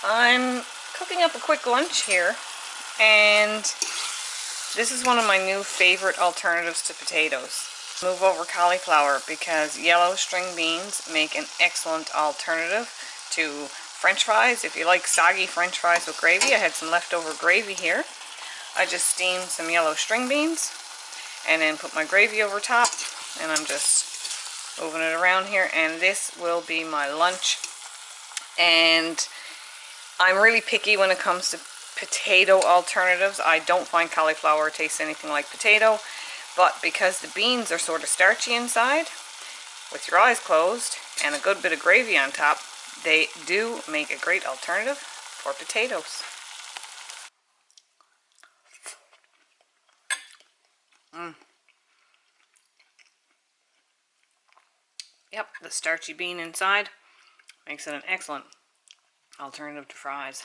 I'm cooking up a quick lunch here, and this is one of my new favorite alternatives to potatoes. Move over cauliflower because yellow string beans make an excellent alternative to French fries. If you like soggy French fries with gravy, I had some leftover gravy here. I just steamed some yellow string beans and then put my gravy over top, and I'm just moving it around here, and this will be my lunch. And I'm really picky when it comes to potato alternatives. I don't find cauliflower tastes anything like potato, but because the beans are sort of starchy inside, with your eyes closed and a good bit of gravy on top, they do make a great alternative for potatoes. Yep, the starchy bean inside makes it an excellent alternative to fries.